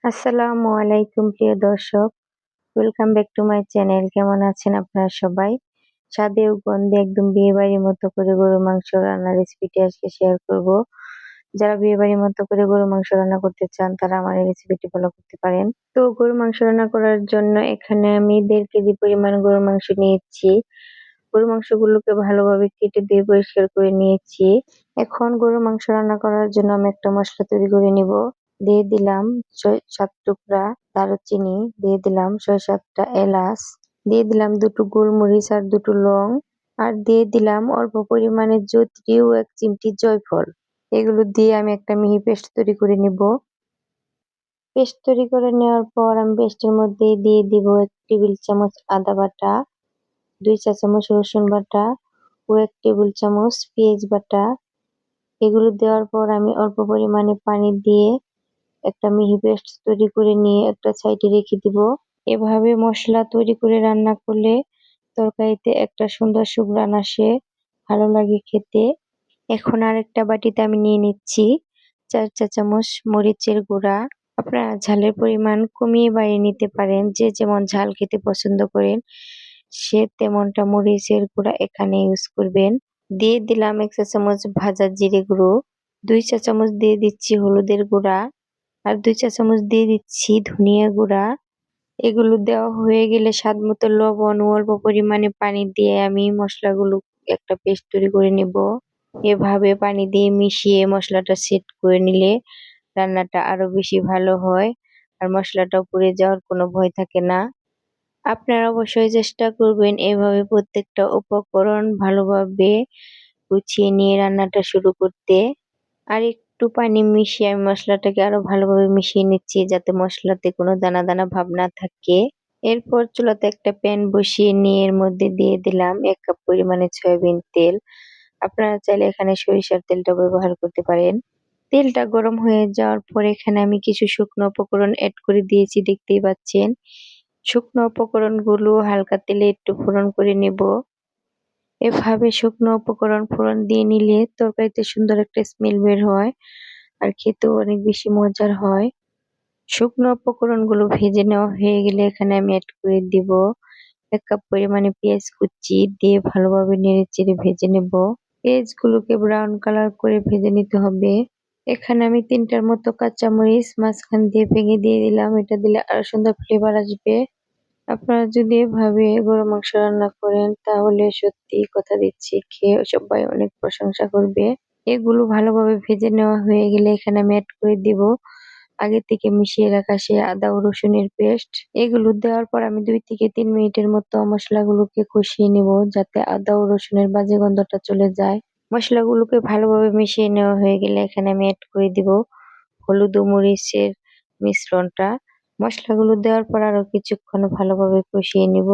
আসসালামু আলাইকুম প্রিয় দর্শক, welcome back to my channel. কেমন আছেন আপনারা সবাই? স্বাদে ও গন্ধে একদম বিয়েবাড়ির মতো করে গরুর মাংস রান্নার রেসিপিটি আজকে শেয়ার করব। যারা বিয়েবাড়ির মতো করে গরুর মাংস রান্না করতে চান তারা আমার এই রেসিপিটি ফলো করতে পারেন। তো গরুর মাংস রান্না করার জন্য এখানে আমি 1.5 কেজি পরিমাণ গরুর মাংস নিয়েছি। গরুর মাংসগুলোকে ভালোভাবে কেটে দিয়ে পরিষ্কার করে নিয়েছি। এখন গরুর মাংস রান্না করার জন্য আমি একটা মশলা তৈরি করে নিব। দিয়ে দিলাম 6-7 টুকরা দারুচিনি, দিয়ে দিলাম 6-7টা এলাচ, দিয়ে দিলাম 2টো গোলমরিচ আর 2টো লং, আর দিয়ে দিলাম অল্প পরিমাণে জয়িত্রী ও 1 চিমটি জয়ফল। এগুলো দিয়ে আমি একটা মিহি পেস্ট তৈরি করে নিব। পেস্ট তৈরি করে নেওয়ার পর আমি পেস্টের মধ্যে দিয়ে দিব 1 টেবিল চামচ আদা বাটা, 2 চা চামচ রসুন বাটা ও 1 টেবিল চামচ পেঁয়াজ বাটা। এগুলো দেওয়ার পর আমি অল্প পরিমাণে পানি দিয়ে একটা মিহি পেস্ট তৈরি করে নিয়ে একটা সাইডে রেখে দিব। এভাবে মশলা তৈরি করে রান্না করলে তরকারিতে একটা সুন্দর সুঘ্রাণ আসে, ভালো লাগে খেতে। এখন আরেকটা বাটিতে আমি নিয়ে নিচ্ছি 4 চা চামচ মরিচের গুঁড়া। আপনারা ঝালের পরিমাণ কমিয়ে বাড়িয়ে নিতে পারেন, যে যেমন ঝাল খেতে পছন্দ করেন সে তেমনটা মরিচের গুঁড়া এখানে ইউজ করবেন। দিয়ে দিলাম 1 চা চামচ ভাজা জিরে গুঁড়ো, 2 চা চামচ দিয়ে দিচ্ছি হলুদের গুঁড়া, আর 2 চা চামচ দিয়ে দিচ্ছি ধনিয়া গুঁড়া। এগুলো দেওয়া হয়ে গেলে স্বাদ মতো লবণ ও অল্প পরিমাণে পানি দিয়ে আমি মশলাগুলো একটা পেস্ট তৈরি করে নেব। এভাবে পানি দিয়ে মিশিয়ে মশলাটা সেট করে নিলে রান্নাটা আরো বেশি ভালো হয়, আর মশলাটাও পুড়ে যাওয়ার কোনো ভয় থাকে না। আপনারা অবশ্যই চেষ্টা করবেন এভাবে প্রত্যেকটা উপকরণ ভালোভাবে গুছিয়ে নিয়ে রান্নাটা শুরু করতে। আর একটু পানি মিশিয়ে আমি মশলাটাকে আরো ভালোভাবে মিশিয়ে নিচ্ছি, যাতে মশলাতে কোনো দানা দানা ভাব না থাকে। এরপর চুলাতে একটা প্যান বসিয়ে নিয়ে এর মধ্যে দিয়ে দিলাম 1 কাপ পরিমাণে সয়াবিন তেল। আপনারা চাইলে এখানে সরিষার তেলটা ব্যবহার করতে পারেন। তেলটা গরম হয়ে যাওয়ার পর এখানে আমি কিছু শুকনো উপকরণ অ্যাড করে দিয়েছি, দেখতেই পাচ্ছেন। শুকনো উপকরণগুলো হালকা তেলে একটু ফোড়ন করে নেব। এভাবে শুকনো উপকরণ ফোড়ন দিয়ে নিলে তরকারিতে সুন্দর একটা স্মেল বের হয়, আর খেতেও অনেক বেশি মজার হয়। শুকনো উপকরণগুলো ভেজে নেওয়া হয়ে গেলে এখানে আমি অ্যাড করে দিব 1 কাপ পরিমাণে পেঁয়াজ কুচি, দিয়ে ভালোভাবে নেড়েচেড়ে ভেজে নেব। পেঁয়াজগুলোকে ব্রাউন কালার করে ভেজে নিতে হবে। এখানে আমি 3টার মতো কাঁচামরিচ মাঝখান দিয়ে ভেঙে দিয়ে দিলাম, এটা দিলে আরো সুন্দর ফ্লেভার আসবে। আপনারা যদি এভাবে গরুর মাংস রান্না করেন তাহলে সত্যি কথা দিচ্ছি খেয়ে সবাই অনেক প্রশংসা করবে। এগুলো ভালোভাবে ভেজে নেওয়া হয়ে গেলে এখানে আমি অ্যাড করে দিব আগে থেকে মিশিয়ে রাখা সেই আদা ও রসুনের পেস্ট। এগুলো দেওয়ার পর আমি 2 থেকে 3 মিনিটের মতো মশলাগুলোকে কষিয়ে নিব, যাতে আদা ও রসুনের বাজে গন্ধটা চলে যায়। মশলাগুলোকে ভালোভাবে মিশিয়ে নেওয়া হয়ে গেলে এখানে আমি অ্যাড করে দিব হলুদ ও মরিচের মিশ্রণটা। মশলাগুলো দেওয়ার পর আরো কিছুক্ষণ ভালোভাবে কষিয়ে নিব।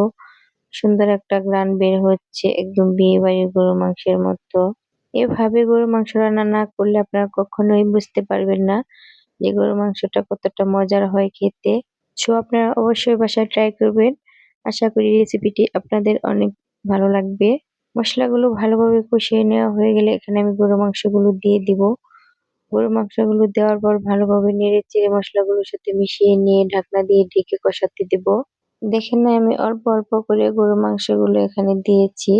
সুন্দর একটা ঘ্রাণ বের হচ্ছে, একদম বিয়ে বাড়ির গরুর মাংসের মতো। এভাবে গরুর মাংস রান্না না করলে আপনারা কখনোই বুঝতে পারবেন না যে গরুর মাংসটা কতটা মজার হয় খেতে। আপনারা অবশ্যই বাসায় ট্রাই করবেন। আশা করি রেসিপিটি আপনাদের অনেক ভালো লাগবে। মশলাগুলো ভালোভাবে কষিয়ে নেওয়া হয়ে গেলে এখানে আমি গরুর মাংসগুলো দিয়ে দিব। গরুর মাংসগুলো দেওয়ার পর ভালোভাবে নেড়ে-চেড়ে মশলাগুলোর সাথে মিশিয়ে নিয়ে ঢাকনা দিয়ে ঢেকে কষাতে দেব। দেখেন না, আমি অল্প অল্প করে গরুর মাংসগুলো এখানে দিয়েছি,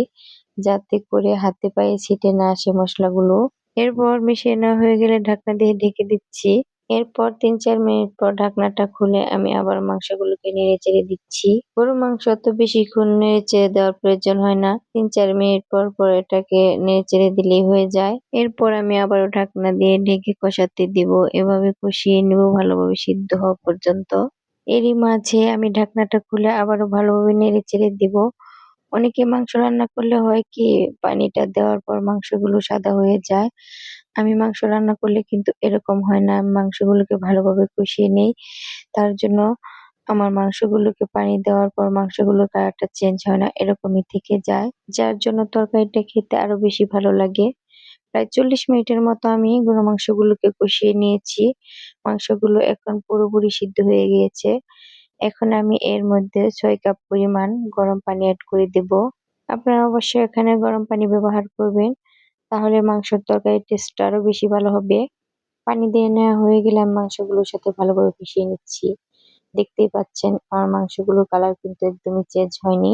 যাতে করে হাতে পায়ে ছিটে না আসে মশলাগুলো। এরপর মিশিয়ে নেওয়া হয়ে গেলে ঢাকনা দিয়ে ঢেকে দিচ্ছি। এরপর 3-4 মিনিট পর ঢাকনাটা খুলে আমি আবার মাংসগুলোকে নেড়ে-চেড়ে দিচ্ছি। গরুর মাংস অত বেশিক্ষণ নেড়ে-চেড়ে দেওয়ার প্রয়োজন হয় না। 3-4 মিনিট পর পর এটাকে নেড়ে-চেড়ে দিলেই হয়ে যায়। এরপর আমি আবারও ঢাকনা দিয়ে ঢেকে কষাতে দিব। এভাবে কষিয়ে নেব ভালোভাবে সিদ্ধ হওয়া পর্যন্ত। এরই মাঝে আমি ঢাকনাটা খুলে আবারও ভালোভাবে নেড়ে-চেড়ে দিব। অনেকে মাংস রান্না করলে হয় কি, পানিটা দেওয়ার পর মাংসগুলো সাদা হয়ে যায়। আমি মাংস রান্না করলে কিন্তু এরকম হয় না। আমি মাংসগুলোকে ভালোভাবে কষিয়ে নেই। তার জন্য আমার মাংসগুলোকে পানি দেওয়ার পর মাংসগুলোর কালারটা চেঞ্জ হয় না, এরকমই থেকে যায়। যার জন্য তরকারিটা খেতে আরো বেশি ভালো লাগে। প্রায় 40 মিনিটের মতো আমি গরুর মাংসগুলোকে কষিয়ে নিয়েছি। মাংসগুলো এখন পুরোপুরি সিদ্ধ হয়ে গিয়েছে। এখন আমি এর মধ্যে 6 কাপ পরিমাণ গরম পানি এড করে দেব। আপনারা অবশ্যই এখানে গরম পানি ব্যবহার করবেন, তাহলে মাংসের তরকারির টেস্টটা আরো বেশি ভালো হবে। পানি দিয়ে নেওয়া হয়ে গেলে আমি মাংসগুলোর সাথে ভালোভাবে মিশিয়ে নিচ্ছি। দেখতেই পাচ্ছেন আমার মাংসগুলোর কালার কিন্তু একদমই চেঞ্জ হয়নি,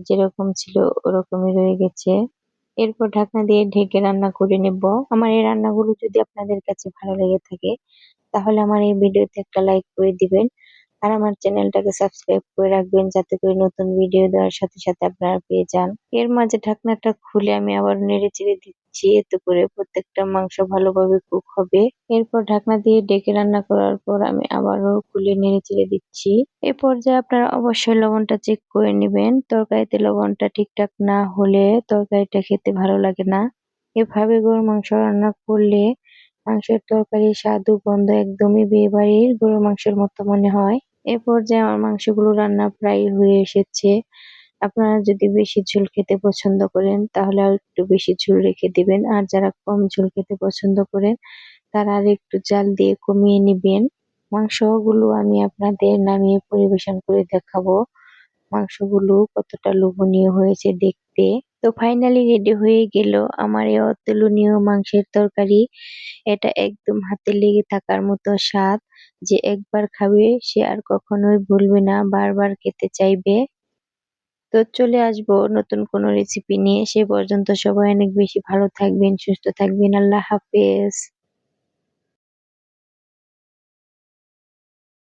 যেরকম ছিল ওরকমই রয়ে গেছে। এরপর ঢাকনা দিয়ে ঢেকে রান্না করে নেব। আমার এই রান্নাগুলো যদি আপনাদের কাছে ভালো লেগে থাকে তাহলে আমার এই ভিডিওতে একটা লাইক করে দিবেন আর আমার চ্যানেলটাকে সাবস্ক্রাইব করে রাখবেন, যাতে করে নতুন ভিডিও দেওয়ার সাথে সাথে আপনারা পেয়ে যান। এর মাঝে ঢাকনাটা খুলে আমি আবার নেড়ে চেড়ে দিচ্ছি, এতে করে প্রত্যেকটা মাংস ভালোভাবে কুক হবে। এরপর ঢাকনা দিয়ে ডেকে রান্না করার পর আমি আবারও খুলে নেড়ে চেড়ে দিচ্ছি। এ পর্যায়ে আপনারা অবশ্যই লবণটা চেক করে নেবেন। তরকারিতে লবণটা ঠিকঠাক না হলে তরকারিটা খেতে ভালো লাগে না। এভাবে গরুর মাংস রান্না করলে মাংসের তরকারির স্বাদ ও গন্ধ একদমই বিয়েবাড়ির গরুর মাংসের মতো মনে হয়। এ পর্যায়ে আমার মাংসগুলো রান্না প্রায় হয়ে এসেছে। আপনারা যদি বেশি ঝোল খেতে পছন্দ করেন তাহলে আর একটু বেশি ঝোল রেখে দিবেন। আর যারা কম ঝোল খেতে পছন্দ করেন তারা আর একটু জাল দিয়ে কমিয়ে নিবেন। মাংসগুলো আমি আপনাদের নামিয়ে পরিবেশন করে দেখাবো মাংসগুলো কতটা লোভনীয় হয়েছে দেখতে। তো ফাইনালি রেডি হয়ে গেল আমার এই অতুলনীয় মাংসের তরকারি। এটা একদম হাতে লেগে থাকার মতো স্বাদ, যে একবার খাবে সে আর কখনোই ভুলবে না, বারবার খেতে চাইবে। তো চলে আসবো নতুন কোনো রেসিপি নিয়ে। সে পর্যন্ত সবাই অনেক বেশি ভালো থাকবেন, সুস্থ থাকবেন। আল্লাহ হাফেজ।